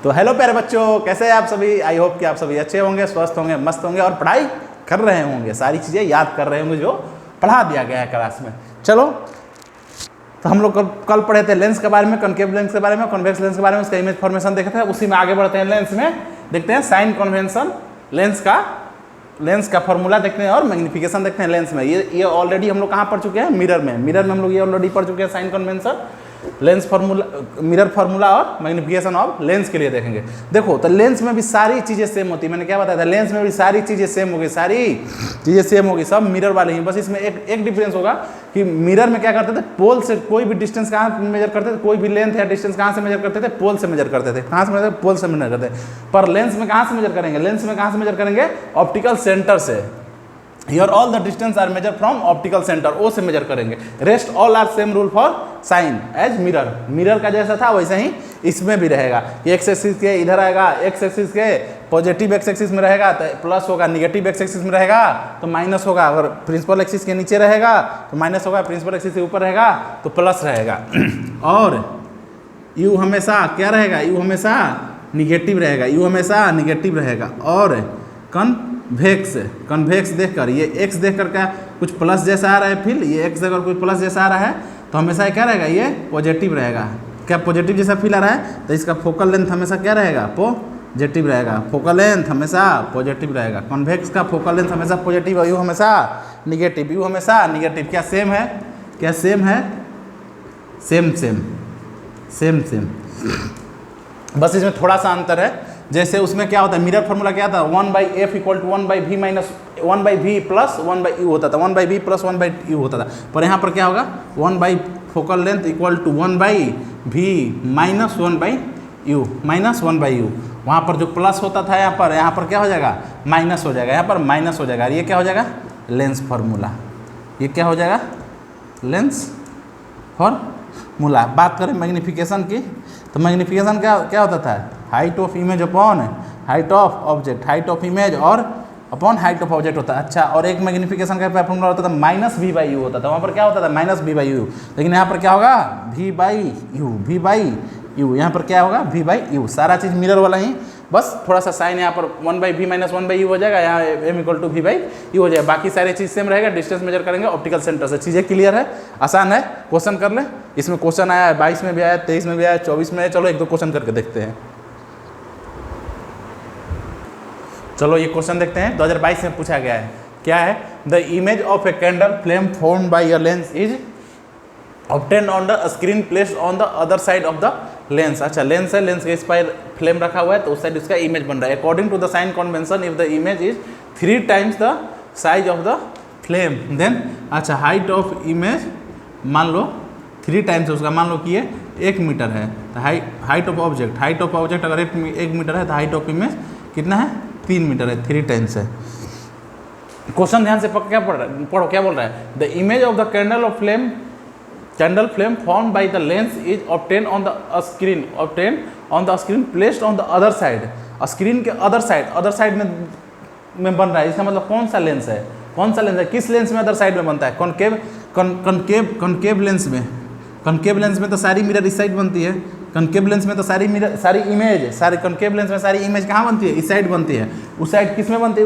तो हेलो प्यारे बच्चों, कैसे हैं आप सभी। आई होप कि आप सभी अच्छे होंगे, स्वस्थ होंगे, मस्त होंगे और पढ़ाई कर रहे होंगे, सारी चीज़ें याद कर रहे होंगे जो पढ़ा दिया गया है क्लास में। चलो, तो हम लोग कल पढ़े थे लेंस के बारे में, कॉन्केव लेंस के बारे में, कॉन्वेक्स लेंस के बारे में, उसका इमेज फॉर्मेशन देखे थे। उसी में आगे बढ़ते हैं। लेंस में देखते हैं साइन कन्वेंशन, लेंस का फॉर्मूला देखते हैं और मैग्निफिकेशन देखते हैं। लेंस में ये ऑलरेडी हम लोग कहाँ पढ़ चुके हैं, मिरर में हम लोग ये ऑलरेडी पढ़ चुके हैं। Sign convention, lens formula, mirror formula और मैग्निफिकेशन ऑफ लेंस के लिए देखेंगे। देखो, तो लेंस में भी सारी चीज़ें सेम होती है। मैंने क्या बताया था, लेंस में भी सारी चीज़ें सेम होगी, सब मिरर वाले ही। बस इसमें एक डिफरेंस होगा कि मिरर में क्या करते थे, पोल से कोई भी डिस्टेंस कहाँ मेजर करते थे, कोई भी लेंथ या डिस्टेंस कहाँ से मेजर करते थे, पोल से मेजर करते थे। कहाँ से मेजर, पोल से मेजर करते थे। पर लेंस में कहाँ से मेजर करेंगे, मेजर करेंगे ऑप्टिकल सेंटर से। Here all the distance are measured from optical center, O से मेजर करेंगे। Rest all are same rule for sign as mirror का जैसा था वैसे ही इसमें भी रहेगा। एक्स एक्सिस के इधर आएगा, एक्स एक्सिस के पॉजिटिव एक्स एक्सिस में रहेगा तो प्लस होगा, निगेटिव एक्स एक्सिस में रहेगा तो माइनस होगा। अगर प्रिंसिपल एक्सिस के नीचे रहेगा तो माइनस होगा, प्रिंसिपल एक्सिस के ऊपर रहेगा तो प्लस रहेगा। और यू हमेशा क्या रहेगा, यू हमेशा निगेटिव रहेगा। और कन्वेक्स देखकर, ये एक्स देखकर क्या कुछ प्लस जैसा आ रहा है, फिर ये एक्स देखकर कुछ प्लस जैसा आ रहा है तो हमेशा क्या रहेगा, ये पॉजिटिव रहेगा। क्या पॉजिटिव जैसा फील आ रहा है तो इसका फोकल लेंथ हमेशा क्या रहेगा, पॉजिटिव रहेगा। फोकल लेंथ हमेशा पॉजिटिव रहेगा। कन्वेक्स का फोकल लेंथ हमेशा पॉजिटिव और यू हमेशा निगेटिव। क्या सेम है, सेम। बस इसमें थोड़ा सा अंतर है। जैसे उसमें क्या होता है, मिरर फार्मूला क्या था, 1/f = 1/v minus 1/v plus 1/u होता था, 1/v प्लस 1/u होता था। पर यहाँ पर क्या होगा, 1 focal length equal to 1/v minus 1/u। वहाँ पर जो प्लस होता था यहाँ पर क्या हो जाएगा, माइनस हो जाएगा। यहाँ पर माइनस हो जाएगा। ये क्या हो जाएगा, लेंस फार्मूला। ये क्या हो जाएगा, लेंस फार्मूला। बात करें मैग्निफिकेशन की, तो मैग्निफिकेशन क्या होता था, height of image upon height of object, height of image और अपॉन हाइट ऑफ ऑब्जेक्ट होता है। अच्छा, और एक मैग्निफिकेशन का फॉर्मूला होता था -v/u होता था। वहाँ पर क्या होता था, -v/u। लेकिन यहाँ पर क्या होगा, v/u। यहाँ पर क्या होगा, v/u। सारा चीज़ मिरर वाला ही, बस थोड़ा सा साइन यहाँ पर 1/v माइनस 1/u हो जाएगा, यहाँ m = v/u हो जाएगा। बाकी सारी चीज़ सेम रहेगा। डिस्टेंस मेजर करेंगे ऑप्टिकल सेंटर से। चीज़ें क्लियर है, आसान है। क्वेश्चन कर ले। इसमें क्वेश्चन आया है 22 में भी आया, 23 में भी आया, 24 में आया। चलो 1-2 क्वेश्चन करके देखते हैं। चलो ये क्वेश्चन देखते हैं, 2022 में पूछा गया है। क्या है, the image of a candle flame formed by a lens is obtained on the screen placed on the other side of the lens. अच्छा, लेंस है, लेंस के इस पर फ्लेम रखा हुआ है तो उस साइड उसका इमेज बन रहा है। According to the sign convention, if the image is 3 times the size of the flame then, अच्छा, हाइट ऑफ इमेज मान लो 3 times उसका, मान लो कि ये 1 मीटर है तो हाइट ऑफ ऑब्जेक्ट अगर 1 मीटर है तो हाइट ऑफ इमेज कितना है, 3 मीटर है, 3 times है। क्वेश्चन ध्यान से क्या पढ़ो, क्या बोल रहा है, the image of the candle flame formed by the lens is obtained on the screen placed on the other side. Screen के अदर साइड में बन रहा है। इसका मतलब कौन सा लेंस है, किस लेंस में अदर साइड में बनता है, कॉनकेव लेंस में तो सारी मिरर इस साइड बनती है। कॉनकेव लेंस में तो सारी कॉनकेव लेंस में सारी इमेज कहाँ बनती है, इस साइड बनती है। उस साइड किस में बनती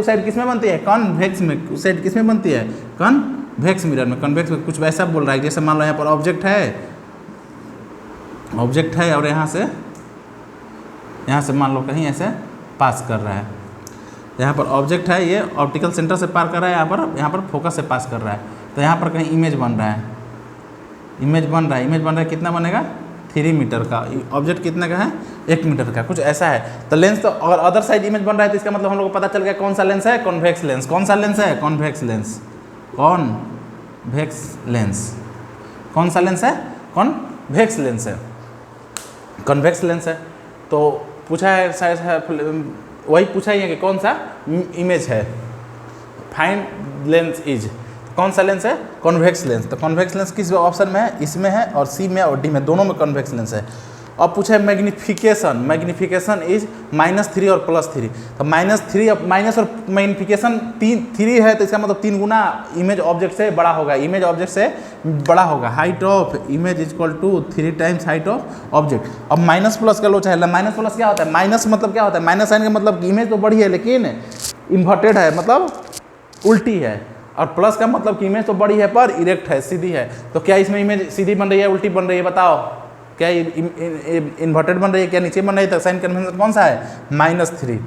है, कॉन्वेक्स में। उस साइड किस में बनती है, कॉन्वेक्स मिरर में। कॉन्वेक्स में कुछ वैसा बोल रहा है, जैसे मान लो यहाँ पर ऑब्जेक्ट है और यहाँ से मान लो कहीं ऐसे पास कर रहा है। यहाँ पर ऑब्जेक्ट है, ये ऑप्टिकल सेंटर से पार कर रहा है, यहाँ पर फोकस से पास कर रहा है तो यहाँ पर कहीं इमेज बन रहा है। कितना बनेगा, 3 मीटर का। ऑब्जेक्ट कितने का है, 1 मीटर का, कुछ ऐसा है। तो लेंस तो अगर अदर साइड इमेज बन रहा है तो इसका मतलब हम लोग को पता चल गया कौन सा लेंस है, कॉन्वेक्स लेंस। कौन सा लेंस है, कॉन्वेक्स लेंस। कॉन्वेक्स लेंस है। तो पूछा है शायद, वही पूछा ही है कि कौन सा इमेज है, फाइंड लेंस इज। कौन सा लेंस है, कॉन्वेक्स लेंस। तो कॉन्वेक्स लेंस किस ऑप्शन में है, इसमें है और सी में और डी में, दोनों में कॉन्वेक्स लेंस है। अब पूछा है मैग्निफिकेशन, मैग्निफिकेशन इज -3 और +3। तो -3 अब माइनस और मैग्निफिकेशन 3 है तो इसका मतलब 3 गुना इमेज ऑब्जेक्ट से बड़ा होगा, इमेज ऑब्जेक्ट से बड़ा होगा। Height of image is equal to 3 times height of object. अब माइनस प्लस का लो चाहे, माइनस प्लस क्या होता है, माइनस मतलब क्या होता है, माइनस साइन का मतलब इमेज तो बड़ी है लेकिन इन्वर्टेड है, मतलब उल्टी है, और प्लस का मतलब कि इमेज तो बड़ी है पर इरेक्ट है, सीधी है। तो क्या इसमें इमेज सीधी बन रही है उल्टी बन रही है, बताओ क्या इन्वर्टेड बन रही है क्या नीचे बन रही है? तो साइन कन्वेंशन कौन सा है, -3।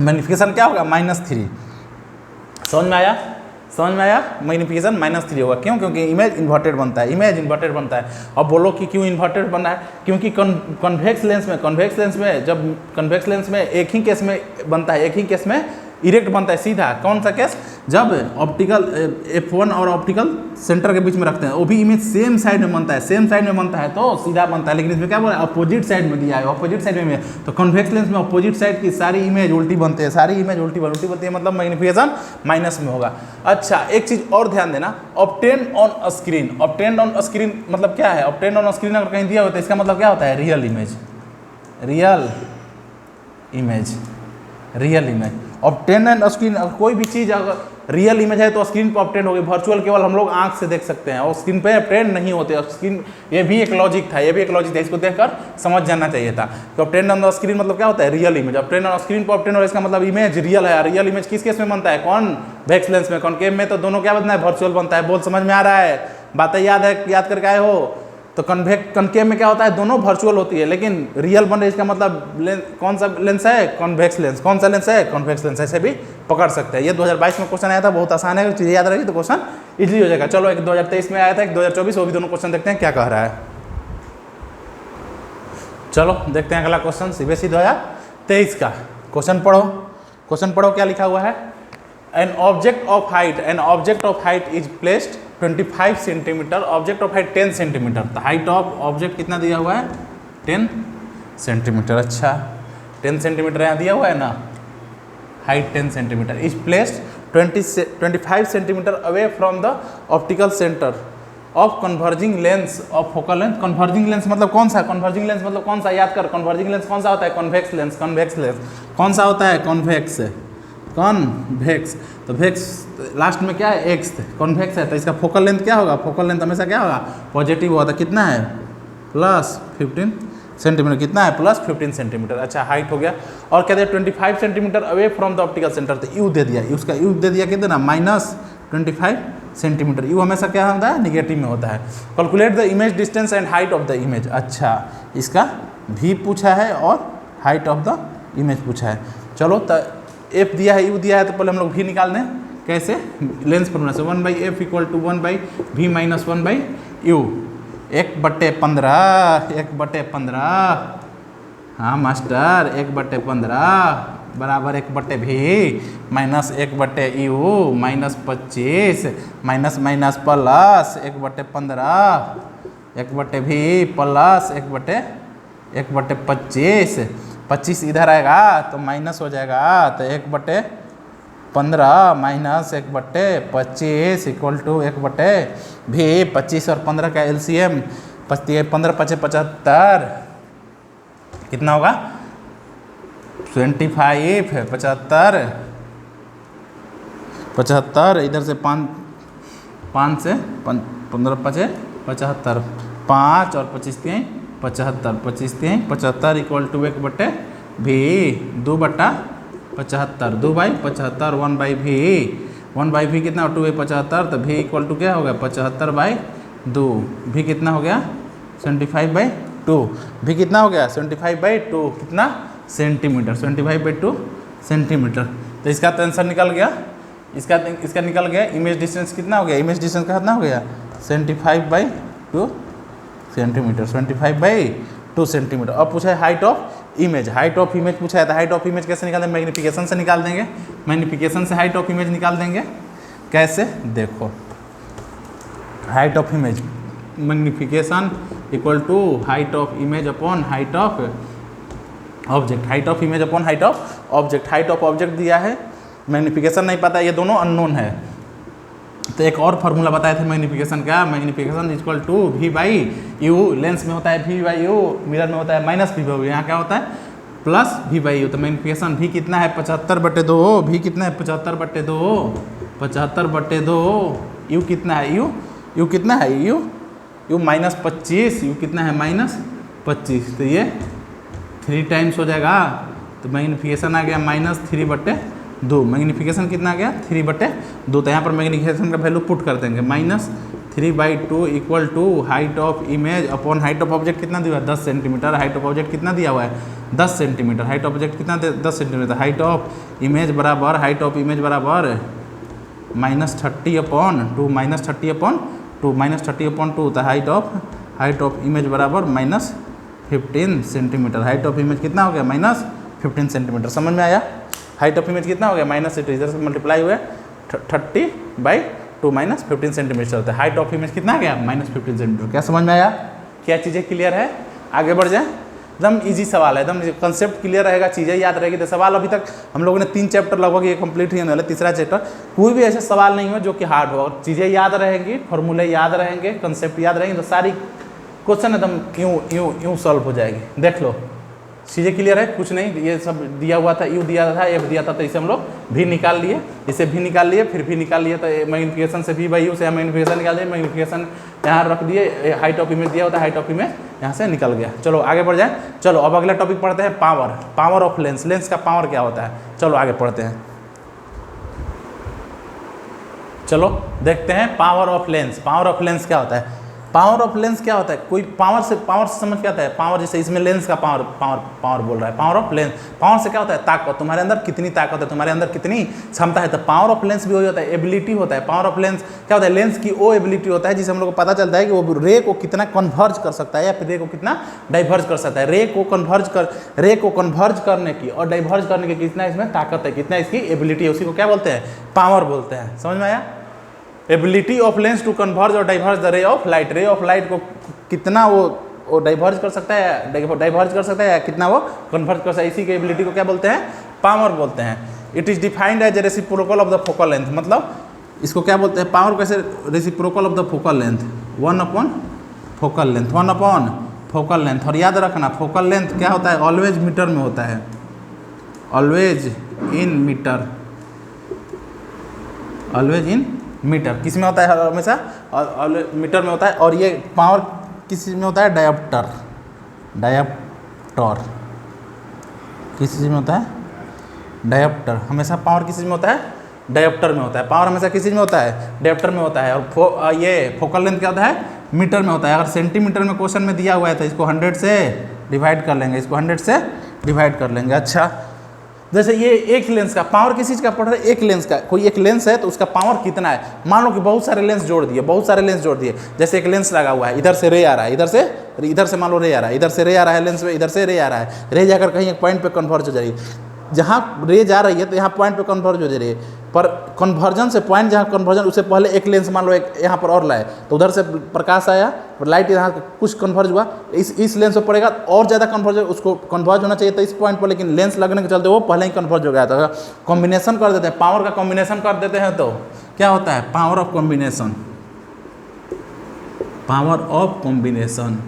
मैग्निफिकेशन क्या होगा, -3। समझ में आया, समझ में आया, मैग्निफिकेशन -3 होगा। क्यों, क्योंकि इमेज इन्वर्टेड बनता है, इमेज इन्वर्टेड बनता है। अब बोलो कि क्यों इन्वर्टेड बन रहा है, क्योंकि कन्वेक्स लेंस में जब कन्वेक्स लेंस में एक ही केस में बनता है, एक ही केस में इरेक्ट बनता है सीधा। कौन सा केस, जब ऑप्टिकल F1 और ऑप्टिकल सेंटर के बीच में रखते हैं, वो भी इमेज सेम साइड में बनता है, सेम साइड में बनता है तो सीधा बनता है। लेकिन इसमें क्या बोला, अपोजिट साइड में दिया है, अपोजिट साइड में। तो कन्वेक्स लेंस में अपोजिट साइड की सारी इमेज उल्टी बनते हैं, सारी इमेज उल्टी बनती है, मतलब मैग्निफिकेशन माइनस में होगा। अच्छा, एक चीज और ध्यान देना, obtain on screen, obtain on screen मतलब क्या है, ऑब्टेन ऑन स्क्रीन अगर कहीं दिया होता है इसका मतलब क्या होता है, real image, real image, real image. Obtain and screen, कोई भी चीज़ अगर रियल इमेज है तो स्क्रीन पर ऑब्टेन होगी, वर्चुअल केवल हम लोग आंख से देख सकते हैं और स्क्रीन पे ऑब्टेन नहीं होते। स्क्रीन, ये भी एक लॉजिक था, ये भी एक लॉजिक था, इसको देखकर समझ जाना चाहिए था कि ऑब्टेन ऑन द स्क्रीन मतलब क्या होता है, real image. Obtain on screen पर ऑब्टेन हो, इसका मतलब इमेज रियल है। रियल इमेज किस केस में बनता है, कॉन्वेक्स लेंस में, कॉनकेव में तो दोनों क्या बनता है, वर्चुअल बनता है। बोल समझ में आ रहा है, बातें याद है, याद करके आए हो? तो कनकेव में क्या होता है, दोनों वर्चुअल होती है, लेकिन रियल बन रही है, इसका मतलब कौन सा लेंस है, कॉन्वेक्स लेंस। कौन सा लेंस है, कॉन्वेक्स लेंस। ऐसे भी पकड़ सकते हैं। ये 2022 में क्वेश्चन आया था, बहुत आसान है, चीज़ें याद रहेगी तो क्वेश्चन इजीली हो जाएगा। चलो, एक 2023 में आया था, एक 2024, वो भी दोनों क्वेश्चन देखते हैं क्या कह रहा है। चलो देखते हैं अगला क्वेश्चन, CBSE 2023 का क्वेश्चन पढ़ो। क्वेश्चन पढ़ो, क्या लिखा हुआ है, an object of height is placed 25 centimetre, object of height 10 centimetre. तो हाइट ऑफ ऑब्जेक्ट कितना दिया हुआ है, 10 सेंटीमीटर। अच्छा, 10 सेंटीमीटर यहाँ दिया हुआ है ना, height 10 centimetre, is placed 25 centimetre away from the optical centre of converging lens of focal length. Converging lens मतलब कौन सा, कन्वर्जिंग लेंस मतलब कौन सा, याद कर। कन्वर्जिंग लेंस कौन सा होता है, कॉन्वेक्स लेंस। कॉन्वेक्स लेंस कौन सा होता है, कॉन्वेक्स, कॉन्वेक्स। तो वेक्स लास्ट में क्या है, एक्स, कॉन्वेक्स है, तो इसका फोकल लेंथ क्या होगा, फोकल लेंथ हमेशा क्या होगा, पॉजिटिव होता है। कितना है, +15 सेंटीमीटर। कितना है, +15 सेंटीमीटर। अच्छा, हाइट हो गया। और कहते हैं 25 centimetre away from the optical centre, तो यू दे दिया, उसका यू दे दिया कितना, -25 सेंटीमीटर। यू हमेशा क्या होता है, निगेटिव में होता है। Calculate the image distance and height of the image. अच्छा, इसका भी पूछा है और हाइट ऑफ द इमेज पूछा है। चलो, तो एफ दिया है, यू दिया है, तो पहले हम लोग भी निकाल दें। कैसे, लेंस फॉर्मूला से 1/f = 1/v - 1/u। 1/15 हाँ मास्टर, 1/15 बराबर 1/v minus 1/u -25 minus plus 1/15 1/v plus 1/25। 25 इधर आएगा तो माइनस हो जाएगा, तो 1/15 माइनस 1/25 इक्वल टू 1/v। 25 और 15 का LCM 15 × 5 = 75, कितना होगा 25 75 इधर से 5 से 15 × 5 = 75, 5 और 25 × 3 = 75, 25 × 3 = 75 equal to 1/v 2/75, 2/75 1/v 1/v कितना 2/75, तो v इक्वल टू क्या होगा 75/2। v कितना हो गया 75/2। v कितना हो गया 75/2, कितना सेंटीमीटर, 75/2 सेंटीमीटर। तो इसका तो आंसर निकल गया, इसका निकल गया। इमेज डिस्टेंस कितना हो गया, इमेज डिस्टेंस का कितना हो गया 75/2 सेंटीमीटर, 75/2 सेंटीमीटर। अब पूछा है height of image, height of image पूछा है, तो हाइट ऑफ इमेज कैसे निकाल देंगे, मैग्निफिकेशन से निकाल देंगे। मैग्निफिकेशन से हाइट ऑफ इमेज निकाल देंगे। कैसे, देखो, height of image magnification equal to height of image upon height of object, height of image upon height of object. Height of object दिया है, मैग्निफिकेशन नहीं पता, ये दोनों अननोन है। तो एक और फार्मूला बताए थे मैग्नीफिकेशन का, magnification equal to v by u. Lens में होता है वी बाई यू, मिरर में होता है माइनस वी बाई यू, यहाँ क्या होता है प्लस वी बाई यू। तो मैग्नीफिकेशन भी कितना है 75/2, भी कितना है 75/2, 75/2। यू कितना है यू कितना है यू -25, यू कितना है -25। तो ये 3 टाइम्स हो जाएगा। तो मैग्नीफिकेशन आ गया -3/2। मैग्नीफिकेशन कितना आ गया 3/2। तो यहाँ पर मैग्नीफिकेशन का वैल्यू पुट कर देंगे -3/2 equal to height of image upon height of object कितना दिया हुआ है 10 सेंटीमीटर। हाइट ऑफ ऑब्जेक्ट कितना दिया हुआ है 10 सेंटीमीटर। हाइट ऑफ ऑब्जेक्ट कितना 10 सेंटीमीटर। हाइट ऑफ इमेज बराबर -30/2 -30/2 तो हाइट ऑफ इमेज बराबर -15 सेंटीमीटर। हाइट ऑफ इमेज कितना हो गया -15 सेंटीमीटर। समझ में आया। हाइट ऑफ इमेज कितना हो गया -30, इधर से मल्टीप्लाई हुए 30/2 -15 सेंटीमीटर होता है। हाइट ऑफ इमेज कितना आ गया -15 सेंटीमीटर। क्या समझ में आया, क्या चीज़ें क्लियर है। आगे बढ़ जाए, एकदम इजी सवाल है, एकदम कंसेप्ट क्लियर रहेगा, चीज़ें याद रहेगी। तो सवाल अभी तक हम लोगों ने 3 चैप्टर लगभग ये कंप्लीट ही होने वाले, तीसरा चैप्टर। कोई भी ऐसा सवाल नहीं हो जो कि हार्ड हो, और चीज़ें याद रहेंगी, फॉर्मूले याद रहेंगे, कंसेप्ट याद रहेंगे, तो सारी क्वेश्चन एकदम यूँ सॉल्व हो जाएगी। देख लो, चीज़ें क्लियर है, कुछ नहीं। ये सब दिया हुआ था, यू दिया था, एफ दिया था, तो इसे हम लोग भी निकाल लिए, इसे भी निकाल लिए, फिर भी निकाल लिए। तो मैग्नीफिकेशन से भी बाई यू से मैग्नीफिकेशन निकाल दिए, मैग्नीफिकेशन यहाँ रख दिए, हाइट ऑफ इमेज दिया होता है, हाइट ऑफ इमेज यहाँ से निकल गया। चलो आगे बढ़ जाए। चलो अब अगला टॉपिक पढ़ते हैं, पावर ऑफ लेंस। लेंस का पावर क्या होता है, चलो आगे पढ़ते हैं। चलो देखते हैं power of lens. Power of lens क्या होता है, पावर ऑफ लेंस क्या होता है। कोई पावर से समझ क्या आता है। पावर जैसे इसमें लेंस का पावर बोल रहा है, पावर ऑफ लेंस। पावर से क्या होता है, ताकत। तुम्हारे अंदर कितनी ताकत है, तुम्हारे अंदर कितनी क्षमता है। तो पावर ऑफ लेंस भी वही होता है, एबिलिटी होता है। पावर ऑफ लेंस क्या होता है, लेंस की वो एबिलिटी होता है जिसे हम लोग को पता चलता है कि वो रे को कितना कन्वर्ज कर सकता है या फिर रे को कितना डाइवर्ज कर सकता है। रे को कन्वर्ज करने की और डाइवर्ज करने की कितना इसमें ताकत है, कितना इसकी एबिलिटी है, उसी को क्या बोलते हैं, पावर बोलते हैं। समझ में आया। Ability of lens to converge और diverge the ray of light. Ray of light को कितना वो डाइवर्ज कर सकता है, डाइवर्ज कर सकता है, या कितना वो कन्वर्ज कर सकता है, इसी की एबिलिटी को क्या बोलते हैं, पावर बोलते हैं। It is defined as a reciprocal of the focal length. मतलब इसको क्या बोलते हैं, पावर कैसे, reciprocal of the focal length, 1/फोकल लेंथ, 1/फोकल लेंथ। और याद रखना फोकल लेंथ क्या होता है, ऑलवेज मीटर में होता है, always in metre, always in metre. किस में होता है हमेशा, मीटर में होता है। और ये पावर किस चीज़ में होता है, डायोप्टर, किस चीज़ में होता है, डायोप्टर। हमेशा पावर किस चीज़ में होता है, डायोप्टर में होता है। पावर हमेशा किस चीज़ में होता है, डायोप्टर में होता है। और ये फोकल लेंथ क्या होता है, मीटर में होता है। अगर सेंटीमीटर में क्वेश्चन में दिया हुआ है तो इसको 100 से डिवाइड कर लेंगे, इसको 100 से डिवाइड कर लेंगे। अच्छा, जैसे ये एक लेंस का पावर किस चीज़ का पढ़ रहे हैं, एक लेंस का। कोई एक लेंस है तो उसका पावर कितना है। मान लो कि बहुत सारे लेंस जोड़ दिए, जैसे एक लेंस लगा हुआ है, इधर से रे आ रहा है, इधर से मान लो रे आ रहा है, इधर से रे आ रहा है लेंस में, इधर से रे आ रहा है। रे जाकर कहीं एक पॉइंट पे कन्वर्ज हो जा रही है। जहाँ रे जा रही है तो यहाँ पॉइंट पे कन्वर्ज हो जा रही है, पर कन्वर्जन से पॉइंट जहाँ कन्वर्जन उससे पहले एक लेंस मान लो एक यहाँ पर और लाए, तो उधर से प्रकाश आया और लाइट यहाँ कुछ कन्वर्ज हुआ, इस लेंस पर पड़ेगा और ज़्यादा कन्वर्ज, उसको कन्वर्ज होना चाहिए था इस पॉइंट पर, लेकिन लेंस लगने के चलते वो पहले ही कन्वर्ज हो गया था। कॉम्बिनेशन कर देते हैं, पावर का कॉम्बिनेशन कर देते हैं तो क्या होता है, power of combination, power of combination.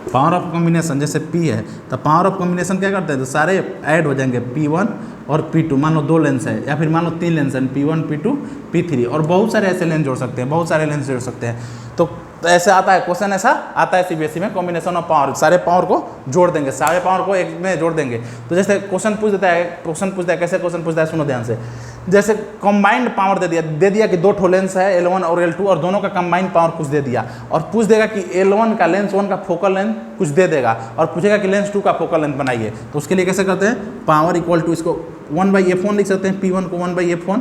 Power of combination जैसे P है तो पावर ऑफ कॉम्बिनेशन क्या करते हैं, तो सारे ऐड हो जाएंगे, P1 और P2। मान लो 2 लेंस है या फिर मान लो 3 लेंस है, P1 P2 P3, और बहुत सारे ऐसे लेंस जोड़ सकते हैं, बहुत सारे लेंस जोड़ सकते हैं। तो ऐसे आता है क्वेश्चन, ऐसा आता है सीबीएसई में, कॉम्बिनेशन ऑफ पावर, सारे पावर को जोड़ देंगे, सारे पावर को एक में जोड़ देंगे। तो जैसे क्वेश्चन पूछ देता है, कैसे क्वेश्चन पूछता है, सुनो ध्यान से। जैसे कंबाइंड पावर दे दिया कि 2 ठो लेंस है L1 और L2 और दोनों का कंबाइंड पावर कुछ दे दिया, और पूछ देगा कि L1 का लेंस 1 का फोकल लेंथ कुछ दे देगा, और पूछेगा कि लेंस 2 का फोकल लेंथ बनाइए। तो उसके लिए कैसे करते हैं, पावर इक्वल टू, इसको 1/f1 लिख सकते हैं, P1 को 1/f1,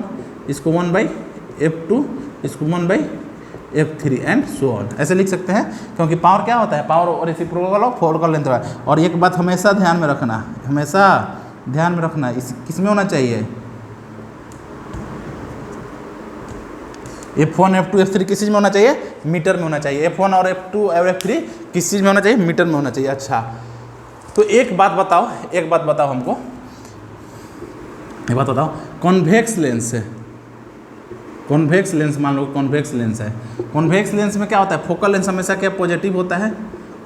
इसको 1/f2, इसको 1/f3 एंड सो ऑन, ऐसे लिख सकते हैं। क्योंकि पावर क्या होता है, power reciprocal of focal length है। और एक बात हमेशा ध्यान में रखना, किस में होना चाहिए, F1 F2 F3 किस चीज़ में होना चाहिए, मीटर में होना चाहिए। F1 और F2 और F3 किस चीज़ में होना चाहिए, मीटर में होना चाहिए। अच्छा, तो एक बात बताओ हमको, एक बात बताओ, कॉन्वेक्स लेंस है, कॉन्वेक्स लेंस मान लो कॉन्वेक्स लेंस है। कॉन्वेक्स लेंस में क्या होता है, फोकल लेंथ हमेशा क्या पॉजिटिव होता है,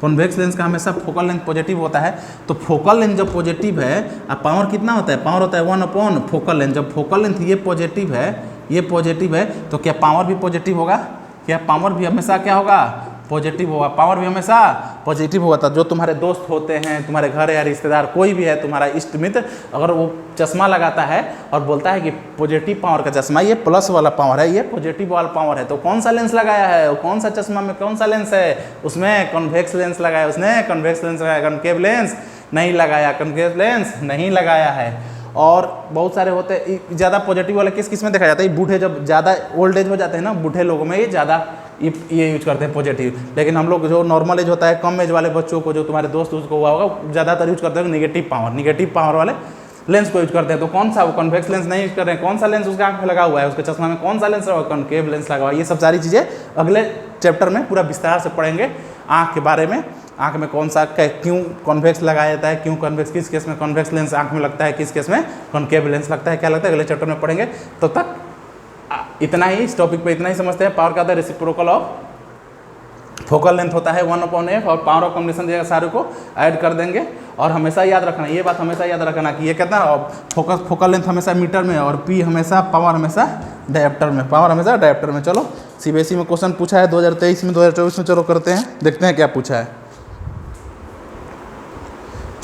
कॉन्वेक्स लेंस का हमेशा फोकल लेंथ पॉजिटिव होता है। तो फोकल लेंथ जब पॉजिटिव है, अब पावर कितना होता है, पावर होता है 1 फोकल लेंथ। जब फोकल लेंथ ये पॉजिटिव है, ये पॉजिटिव है, तो क्या पावर भी पॉजिटिव होगा, क्या पावर भी हमेशा क्या होगा, पॉजिटिव होगा। पावर भी हमेशा पॉजिटिव होगा। तो जो तुम्हारे दोस्त होते हैं, तुम्हारे घर या रिश्तेदार कोई भी है, तुम्हारा इष्ट मित्र, अगर वो चश्मा लगाता है और बोलता है कि पॉजिटिव पावर का चश्मा, ये प्लस वाला पावर है, ये पॉजिटिव वाला पावर है, तो कौन सा लेंस लगाया है, कौन सा चश्मा में कौन सा लेंस है, उसमें कॉन्वेक्स लेंस लगाया, उसने कॉन्वेक्स लेंस लगाया, कॉन्केव लेंस नहीं लगाया, कॉन्केव लेंस नहीं लगाया है। और बहुत सारे होते हैं ज़्यादा पॉजिटिव वाले किस में देखा जाता है, बूढ़े जब ज़्यादा ओल्ड एज हो जाते हैं ना, बूढ़े लोगों में ये ज़्यादा ये यूज करते हैं पॉजिटिव। लेकिन हम लोग जो नॉर्मल एज होता है, कम एज वाले बच्चों को, जो तुम्हारे दोस्त उसको हुआ होगा, ज़्यादातर यूज करते हैं निगेटिव पावर वाले लेंस को यूज करते हैं। तो कौन सा, वो कॉन्वेक्स लेंस नहीं यूज कर रहे हैं, कौन सा लेंस उसके आँख में लगा हुआ है, उसके चश्मा में कौन सा लेंस लगा हुआ है, कॉन्केव लेंस लगा हुआ है। ये सब सारी चीज़ें अगले चैप्टर में पूरा विस्तार से पढ़ेंगे आँख के बारे में। आँख में कौन सा क्यों कॉन्वेक्स लगाया जाता है, क्यों कॉन्वेक्स, किस केस में कॉन्वेक्स लेंस आँख में लगता है, किस केस में कॉन्केव लेंस लगता है, क्या लगता है, अगले चैप्टर में पढ़ेंगे। तो तक इतना ही, इस टॉपिक पे इतना ही समझते हैं। पावर का होता है रेसिप्रोकल ऑफ फोकल लेंथ होता है 1/f, और पावर ऑफ कॉम्बिनेशन दिएगा, सारे को ऐड कर देंगे। और हमेशा याद रखना, ये बात हमेशा याद रखना कि ये कहता है फोकल लेंथ हमेशा मीटर में, और पी हमेशा, पावर हमेशा डायप्टर में, पावर हमेशा डायप्टर में। चलो सीबीएसई में क्वेश्चन पूछा है 2023 में, 2024 में, चलो करते हैं, देखते हैं क्या पूछा है।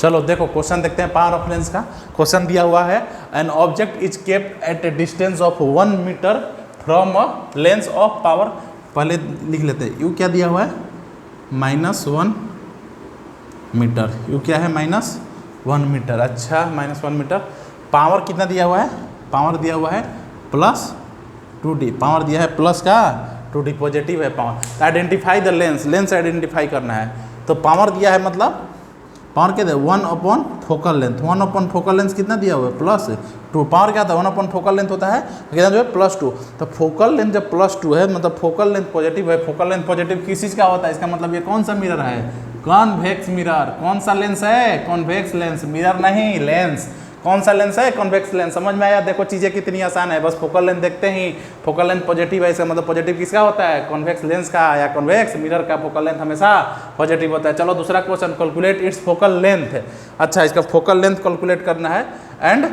चलो देखो क्वेश्चन देखते हैं पावर ऑफ लेंस का। क्वेश्चन दिया हुआ है, an object is kept at a distance of 1 metre from a lens of power, पहले लिख लेते हैं, यू क्या दिया हुआ है, -1 मीटर, यू क्या है, -1 मीटर। अच्छा, -1 मीटर। पावर कितना दिया हुआ है, पावर दिया हुआ है +2d, पावर दिया है प्लस का 2d, पॉजिटिव है power. Identify the lens, lens identify करना है। तो पावर दिया है, मतलब पावर क्या दिया, 1 फोकल लेंथ, 1 फोकल लेंथ कितना दिया हुआ है, +2। पावर क्या था, 1 फोकल लेंथ होता है, कितना जो है +2। तो फोकल लेंथ जब +2 है, मतलब फोकल लेंथ पॉजिटिव है। फोकल लेंथ पॉजिटिव किस चीज़ का होता है, इसका मतलब ये कौन सा मिरर है, कॉन्वेक्स मिरर। कौन सा लेंस है, कॉन्वेक्स लेंस, मिरर नहीं, लेंस। कौन सा लेंस है, कॉन्वेक्स लेंस। समझ में आया, देखो चीज़ें कितनी आसान है, बस फोकल लेंथ देखते ही फोकल लेंथ पॉजिटिव है, इसका मतलब पॉजिटिव किसका होता है, कॉन्वेक्स लेंस का, या कॉन्वेक्स मिरर का फोकल लेंथ हमेशा पॉजिटिव होता है। चलो दूसरा question, calculate its focal length. अच्छा, इसका फोकल लेंथ कैलकुलेट करना है, and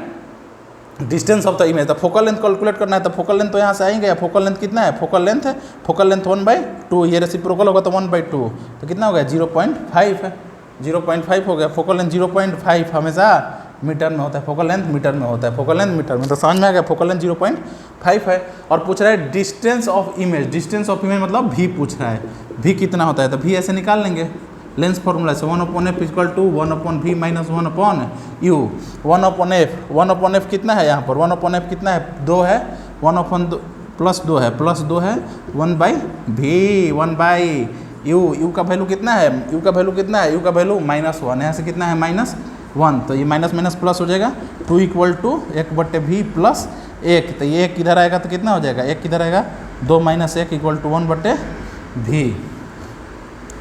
distance of the image. तो फोकल लेंथ कैलकुलेट करना है, तो फोकल लेंथ तो यहाँ से आएंगे, या फोकल लेंथ कितना है, फोकल लेंथ है, फोकल लेंथ 1/2, ये रेसिप्रोकल होगा तो 1/2, तो कितना हो गया, 0.5 है, 0.5 हो गया। फोकल लेंथ 0.5 हमेशा मीटर में होता है, फोकल लेंथ मीटर में होता है, फोकल लेंथ मीटर में। तो समझ में आ गया, फोकल लेंथ 0.5 है। और पूछ रहा है distance of image, distance of image मतलब भी पूछ रहा है, भी कितना होता है, तो भी ऐसे निकाल लेंगे लेंस फॉर्मूला से, 1/f = 1/v - 1/u। 1/f कितना है, यहाँ पर 1/f कितना है, 2 है, 1/2 +2 है, +2 है, 1/v 1/u। यू का वैल्यू कितना है, यू का वैल्यू कितना है, यू का वैल्यू -1, यहाँ से कितना है, -1, तो ये माइनस माइनस प्लस हो जाएगा। 2 = 1/v + 1, तो ये 1 इधर आएगा तो कितना हो जाएगा, 1 किधर आएगा, 2 - 1 = 1/v।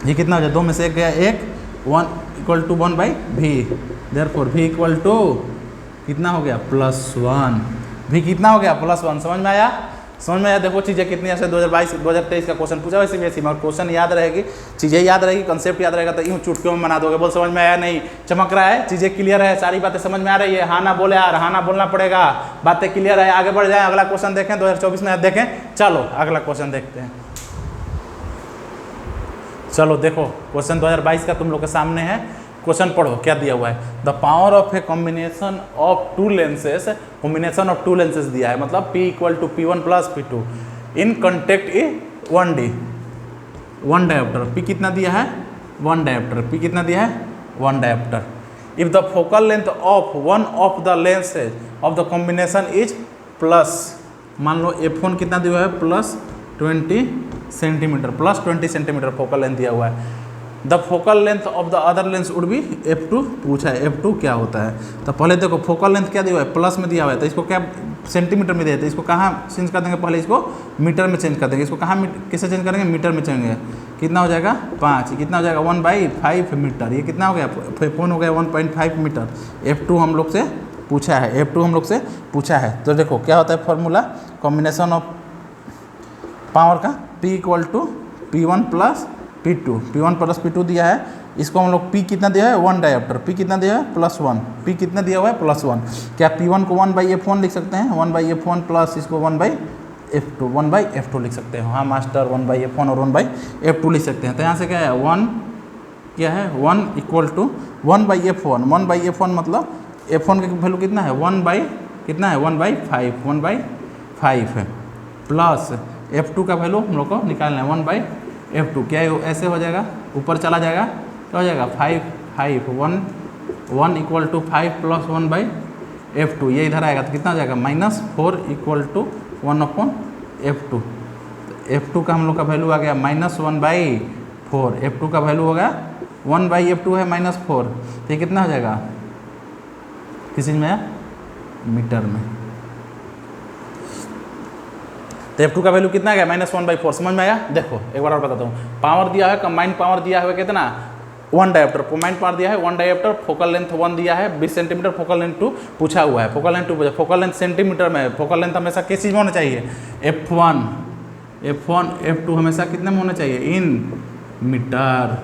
ये कितना हो जाएगा, 2 में से 1 गया, 1 1 = 1/v। देयरफॉर v = कितना हो गया, +1। v कितना हो गया, +1। समझ में आया, समझ में आया। देखो चीज़ें कितनी ऐसे 2022-2023 का क्वेश्चन पूछा, वैसे भी मगर क्वेश्चन याद रहेगी, चीज़ें याद रहेगी, कंसेप्ट याद रहेगा, तो यूँ चुटकियों में बना दोगे। बोल समझ में आया, नहीं चमक रहा है, चीज़ें क्लियर है, सारी बातें समझ में आ रही है। हाँ ना बोले यार, हाँ ना बोलना पड़ेगा, बातें क्लियर है। आगे बढ़ जाए, अगला क्वेश्चन देखें, 2024 में देखें। चलो अगला क्वेश्चन देखते हैं। चलो देखो क्वेश्चन 2022 का तुम लोग के सामने है, क्वेश्चन पढ़ो क्या दिया हुआ है। The power of a combination of to lenses, combination of to lenses दिया है, मतलब P = P1 + P2 in contact A 1D 1 dioptre. P कितना दिया है, 1 डायोप्टर। P कितना दिया है, 1 dioptre. If the focal length of one of the lenses of the combination is plus, मान लो F1 कितना दिया हुआ है, +20 सेंटीमीटर, +20 सेंटीमीटर फोकल लेंथ दिया हुआ है। The focal length of the other lens would be F2 पूछा है, F2 क्या होता है। तो पहले देखो फोकल लेंथ क्या दिया हुआ है, प्लस में दिया हुआ है, तो इसको क्या सेंटीमीटर में दिया है, तो इसको कहाँ चेंज कर देंगे, पहले इसको मीटर में चेंज कर देंगे। इसको कहाँ कैसे चेंज करेंगे, मीटर में चेंज। कितना हो जाएगा, 5, कितना हो जाएगा, 1/5 मीटर। ये कितना हो गया, फोन हो गया 1.5 मीटर। F2 हम लोग से पूछा है, F2 हम लोग से पूछा है। तो देखो क्या होता है फॉर्मूला, कॉम्बिनेशन ऑफ पावर का P equal to P1 plus P2, P1 plus P2 दिया है, इसको हम लोग P कितना दिया है 1 डायोप्टर, P कितना दिया है +1, P कितना दिया हुआ है +1। क्या P1 को 1/F1 लिख सकते हैं, 1/F1 प्लस इसको 1/F2, 1/F2 लिख सकते हैं। हाँ मास्टर 1/F1 और 1/F2 लिख सकते हैं। तो यहाँ से क्या है 1 क्या है 1 इक्वल टू 1/F1, 1/F1 मतलब F1 का वैल्यू कितना है 1/कितना है 1/5, 1/5 है, प्लस F2 का वैल्यू हम लोग को निकालना है 1/F2। क्या है ऐसे हो जाएगा, ऊपर चला जाएगा, क्या हो जाएगा 5 1 इक्वल टू 5 प्लस 1/F2, ये इधर आएगा तो कितना हो जाएगा -4 इक्वल टू 1/F2। F2 का हम लोग का वैल्यू आ गया -1/4, F2 का वैल्यू हो गया 1/F2 है -4, तो ये कितना हो जाएगा किस चीज़ में है मीटर में। तो F2 का वैल्यू कितना आ गया -1/4, समझ में आया। देखो एक बार और बताता हूँ, पावर दिया है, कंबाइंड पावर दिया है कितना 1 डायोप्टर, कंबाइंड पावर दिया है 1 डायोप्टर, फोकल लेंथ 1 दिया है 20 सेंटीमीटर, फोकल लेंथ 2 पूछा हुआ है, focal length 2, focal length centimetre में, फोकल लेंथ हमेशा किस चीज़ में होना चाहिए F1 F2 हमेशा कितने में होना चाहिए इन मीटर,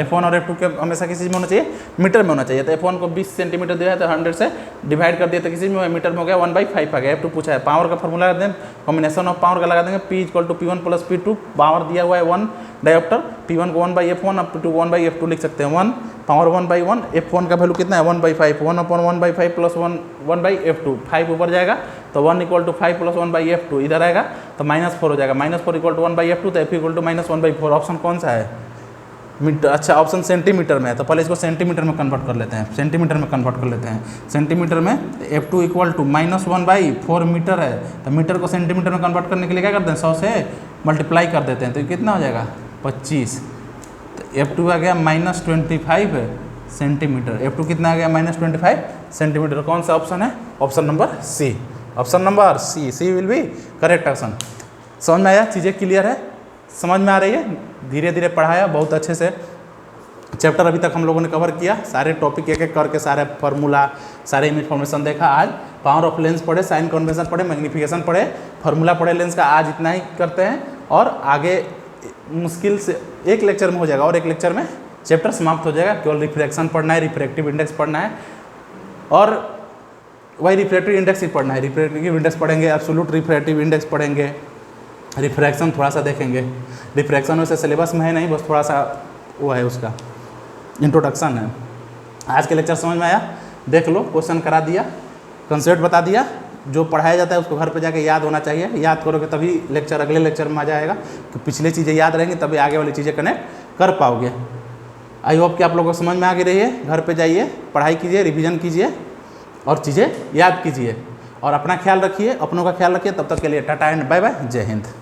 F1 और F2 के हमेशा किसी में होना चाहिए मीटर में होना चाहिए। तो F1 को 20 सेंटीमीटर दिया है तो 100 से डिवाइड कर दिया तो किसी में मीटर में हो गया 1/5 आ गया। F2 पूछा है, पावर का फॉर्मूला लगा दें, कॉम्बिनेशन ऑफ पावर का लगा देंगे P equal to P1 plus P2, power दिया हुआ है 1 डायोप्टर, P1 को 1/F1 और P2 1/F2 लिख सकते हैं, 1 पावर 1/1, F1 का वैल्यू कितना है 1/5, 1/1/5 प्लस 1/F2, 5 ऊपर जाएगा तो 1 इक्वल टू 5 प्लस 1/F2 इधर आएगा तो -4 हो जाएगा, -4 इक्वल टू 1/F2, तो F इक्वल टू -1/4। ऑप्शन कौन सा है मीटर, अच्छा ऑप्शन सेंटीमीटर में है, तो पहले इसको सेंटीमीटर में कन्वर्ट कर लेते हैं, सेंटीमीटर में कन्वर्ट कर लेते हैं। सेंटीमीटर में F2 इक्वल टू -1/4 मीटर है, तो मीटर को सेंटीमीटर में कन्वर्ट करने के लिए क्या करते हैं 100 से मल्टीप्लाई कर देते हैं, तो कितना हो जाएगा 25। तो F2 आ गया -25 सेंटीमीटर, F2 कितना आ गया -25 सेंटीमीटर। कौन सा ऑप्शन है, option number C, option number C will be correct option. समझ में आया, चीज़ें क्लियर है, समझ में आ रही है, धीरे धीरे पढ़ाया बहुत अच्छे से। चैप्टर अभी तक हम लोगों ने कवर किया, सारे टॉपिक एक एक करके सारे फार्मूला सारे इन्फॉर्मेशन देखा। आज पावर ऑफ लेंस पढ़े, साइन कन्वेंशन पढ़े, मैग्नीफिकेशन पढ़े, फार्मूला पढ़े लेंस का, आज इतना ही करते हैं और आगे मुश्किल से एक लेक्चर में हो जाएगा और एक लेक्चर में चैप्टर समाप्त हो जाएगा। केवल रिफ्रैक्शन पढ़ना है, रिफ्रैक्टिव इंडेक्स पढ़ना है और वही रिफ्रैक्टिव इंडेक्स ही पढ़ना है। रिफ्रैक्टिव इंडेक्स पढ़ेंगे, एब्सोल्यूट रिफ्रैक्टिव इंडेक्स पढ़ेंगे, रिफ्रैक्शन थोड़ा सा देखेंगे। रिफ्रैक्शन वैसे सिलेबस में है नहीं, बस थोड़ा सा वो है, उसका इंट्रोडक्शन है। आज के लेक्चर समझ में आया, देख लो, क्वेश्चन करा दिया, कंसेप्ट बता दिया, जो पढ़ाया जाता है उसको घर पे जाके याद होना चाहिए। याद करोगे तभी लेक्चर अगले लेक्चर में मजा आएगा, कि पिछले चीज़ें याद रहेंगी तभी आगे वाली चीज़ें कनेक्ट कर पाओगे। आई होप कि आप लोगों को समझ में आ गई रही है। घर पे जाइए, पढ़ाई कीजिए, रिवीजन कीजिए और चीज़ें याद कीजिए और अपना ख्याल रखिए, अपनों का ख्याल रखिए। तब तक के लिए टाटा एंड बाय बाय, जय हिंद।